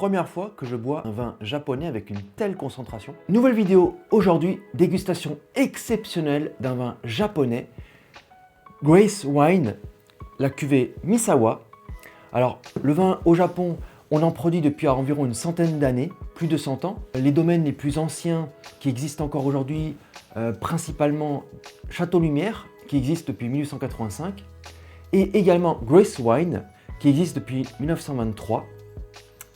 première fois que je bois un vin japonais avec une telle concentration. Nouvelle vidéo aujourd'hui, dégustation exceptionnelle d'un vin japonais, Grace Wine, la cuvée Misawa. Alors, le vin au Japon, on en produit depuis environ une centaine d'années, plus de 100 ans. Les domaines les plus anciens qui existent encore aujourd'hui, principalement Château Lumière, qui existe depuis 1885, et également Grace Wine, qui existe depuis 1923.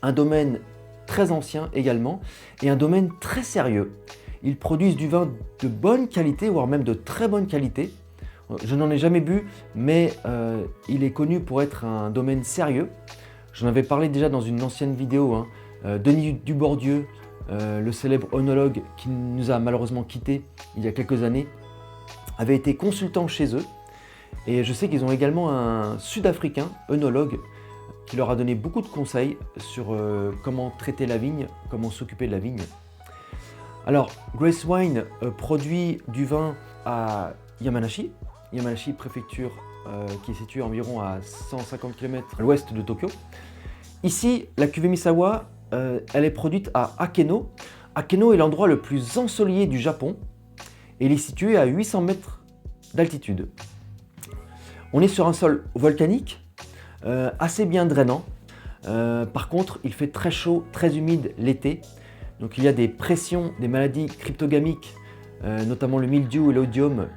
Un domaine très ancien également, et un domaine très sérieux. Ils produisent du vin de bonne qualité, voire même de très bonne qualité. Je n'en ai jamais bu, mais il est connu pour être un domaine sérieux. J'en avais parlé déjà dans une ancienne vidéo. Denis Dubordieu, le célèbre œnologue qui nous a malheureusement quittés il y a quelques années, avait été consultant chez eux. Et je sais qu'ils ont également un Sud-Africain, œnologue, qui leur a donné beaucoup de conseils sur comment traiter la vigne, comment s'occuper de la vigne. Alors, Grace Wine produit du vin à Yamanashi, préfecture qui est située environ à 150 km à l'ouest de Tokyo. Ici, la cuvée Misawa, elle est produite à Akeno. Akeno est l'endroit le plus ensoleillé du Japon et il est situé à 800 mètres d'altitude. On est sur un sol volcanique, assez bien drainant. Par contre, il fait très chaud, très humide l'été. Donc il y a des pressions, des maladies cryptogamiques, notamment le mildiou et l'oïdium,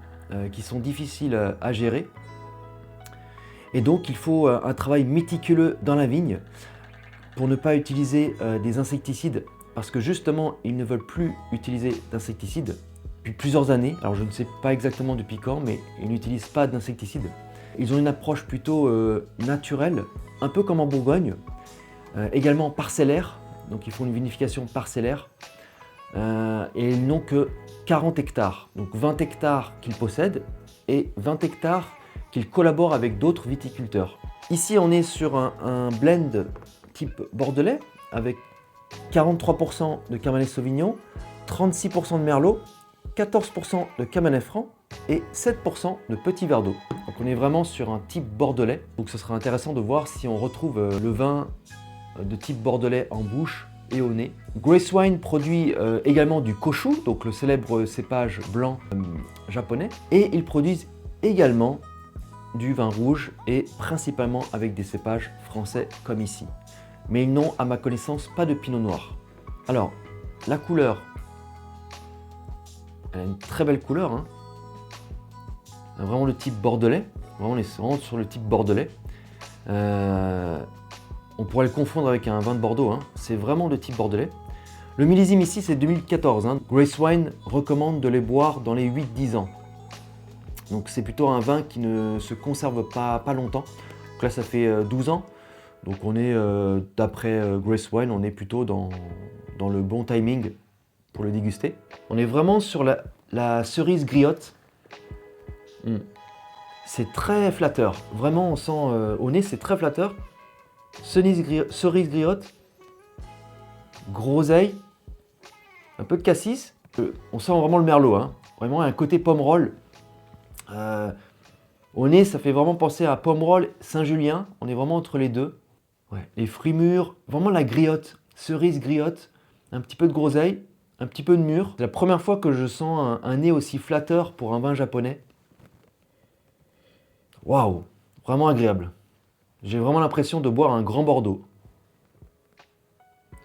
qui sont difficiles à gérer. Et donc il faut un travail méticuleux dans la vigne pour ne pas utiliser des insecticides, parce que justement ils ne veulent plus utiliser d'insecticides depuis plusieurs années. Alors je ne sais pas exactement depuis quand, mais ils n'utilisent pas d'insecticides. Ils ont une approche plutôt naturelle, un peu comme en Bourgogne, également parcellaire, donc ils font une vinification parcellaire, et ils n'ont que 40 hectares, donc 20 hectares qu'ils possèdent et 20 hectares qu'ils collaborent avec d'autres viticulteurs. Ici on est sur un blend type bordelais avec 43% de Cabernet Sauvignon, 36% de Merlot, 14% de Cabernet Franc et 7% de Petit Verdot. Donc on est vraiment sur un type bordelais. Donc ce sera intéressant de voir si on retrouve le vin de type bordelais en bouche et au nez. Grace Wine produit également du Koshu, donc le célèbre cépage blanc japonais. Et ils produisent également du vin rouge et principalement avec des cépages français comme ici. Mais ils n'ont à ma connaissance pas de pinot noir. Alors, la couleur, elle a une très belle couleur, hein. Vraiment le type bordelais, vraiment on est vraiment sur le type bordelais. On pourrait le confondre avec un vin de Bordeaux, hein. C'est vraiment de type bordelais. Le millésime ici c'est 2014, hein. Grace Wine recommande de les boire dans les 8-10 ans. Donc c'est plutôt un vin qui ne se conserve pas longtemps. Donc là ça fait 12 ans. Donc on est, d'après Grace Wine, on est plutôt dans le bon timing pour le déguster. On est vraiment sur la cerise griotte. C'est très flatteur. Vraiment on sent au nez, c'est très flatteur. Cerise griotte, groseille, un peu de cassis. On sent vraiment le merlot, hein. Vraiment un côté pomme-roll. Au nez, ça fait vraiment penser à pomme-roll Saint-Julien. On est vraiment entre les deux. Ouais. Les fruits mûrs, vraiment la griotte, cerise griotte, un petit peu de groseille, un petit peu de mûr. C'est la première fois que je sens un nez aussi flatteur pour un vin japonais. Waouh, vraiment agréable. J'ai vraiment l'impression de boire un grand Bordeaux.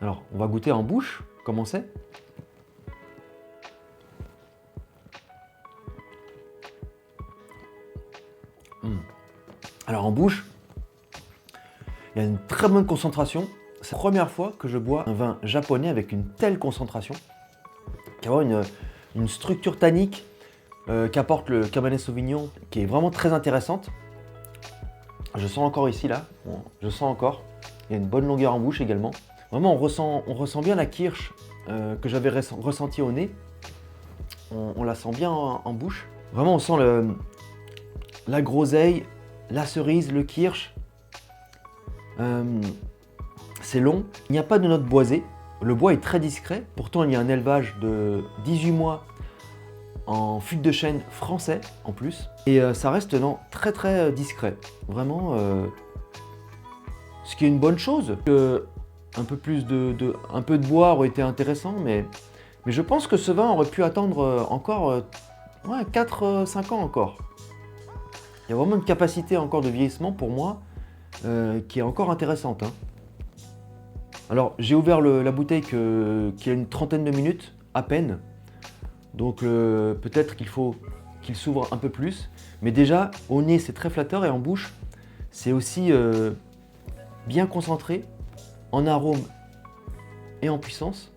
Alors, on va goûter en bouche, comment c'est. Alors en bouche, il y a une très bonne concentration. C'est la première fois que je bois un vin japonais avec une telle concentration, qui a une structure tannique qu'apporte le Cabernet Sauvignon, qui est vraiment très intéressante. Je sens encore ici, là, bon, je sens encore. Il y a une bonne longueur en bouche également. Vraiment, on ressent bien la kirsch que j'avais ressentie au nez. On la sent bien en bouche. Vraiment, on sent la groseille, la cerise, le kirsch. C'est long. Il n'y a pas de notes boisées. Le bois est très discret. Pourtant, il y a un élevage de 18 mois en fût de chêne français en plus. Et ça reste très discret. Vraiment, ce qui est une bonne chose. un peu plus un peu de bois aurait été intéressant, mais je pense que ce vin aurait pu attendre encore ouais, 4-5 ans encore. Il y a vraiment une capacité encore de vieillissement pour moi qui est encore intéressante, hein. Alors j'ai ouvert la bouteille qui a une trentaine de minutes à peine, donc peut-être qu'il faut qu'il s'ouvre un peu plus, mais déjà au nez c'est très flatteur et en bouche c'est aussi bien concentré en arôme et en puissance.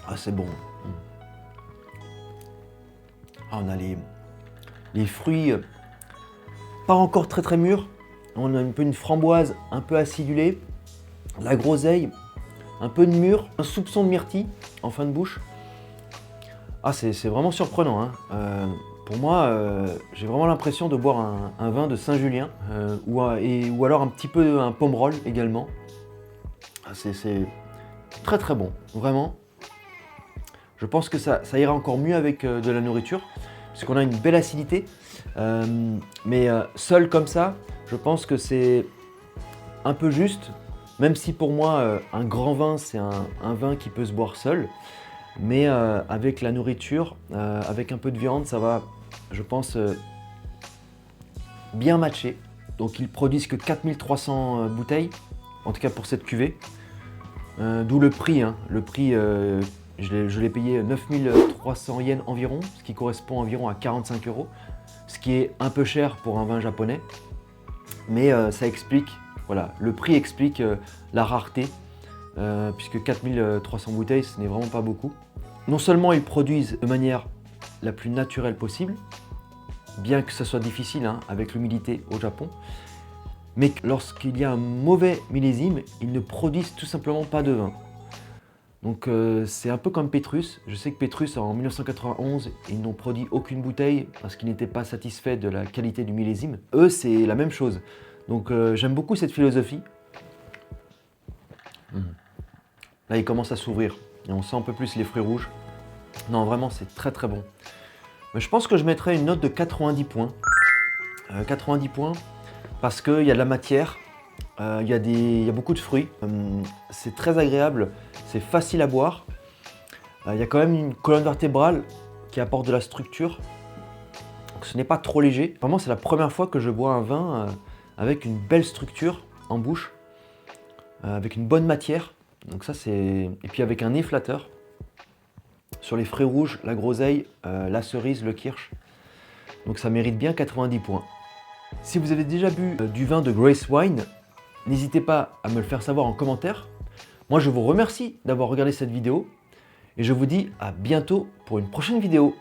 Ah c'est bon. Ah, on a les fruits pas encore très mûrs. On a un peu une framboise un peu acidulée, la groseille, un peu de mûr, un soupçon de myrtille en fin de bouche. Ah c'est vraiment surprenant, hein. Pour moi, j'ai vraiment l'impression de boire un vin de Saint-Julien ou alors un petit peu un Pomerol également. Ah, c'est très bon, vraiment. Je pense que ça ira encore mieux avec de la nourriture, parce qu'on a une belle acidité. Mais seul comme ça, je pense que c'est un peu juste, même si pour moi, un grand vin, c'est un vin qui peut se boire seul. Mais avec la nourriture, avec un peu de viande, ça va, je pense, bien matcher. Donc ils produisent que 4300 bouteilles, en tout cas pour cette cuvée. D'où le prix, hein. Le prix, je l'ai payé 9300 yens environ, ce qui correspond environ à 45 €, ce qui est un peu cher pour un vin japonais. Mais ça explique, voilà, le prix explique la rareté, puisque 4300 bouteilles, ce n'est vraiment pas beaucoup. Non seulement ils produisent de manière la plus naturelle possible, bien que ça soit difficile hein, avec l'humidité au Japon, mais lorsqu'il y a un mauvais millésime, ils ne produisent tout simplement pas de vin. Donc c'est un peu comme Petrus. Je sais que Petrus en 1991, ils n'ont produit aucune bouteille parce qu'ils n'étaient pas satisfaits de la qualité du millésime. Eux, c'est la même chose. Donc j'aime beaucoup cette philosophie. Là, il commence à s'ouvrir et on sent un peu plus les fruits rouges. Non, vraiment, c'est très bon. Mais je pense que je mettrais une note de 90 points. 90 points parce qu'il y a de la matière, il y a beaucoup de fruits. C'est très agréable, c'est facile à boire. Il y a quand même une colonne vertébrale qui apporte de la structure. Donc, ce n'est pas trop léger. Vraiment, c'est la première fois que je bois un vin avec une belle structure en bouche, avec une bonne matière. Donc ça, et puis avec un nez flatteur. Sur les fruits rouges, la groseille, la cerise, le kirsch. Donc ça mérite bien 90 points. Si vous avez déjà bu du vin de Grace Wine, n'hésitez pas à me le faire savoir en commentaire. Moi, je vous remercie d'avoir regardé cette vidéo et je vous dis à bientôt pour une prochaine vidéo.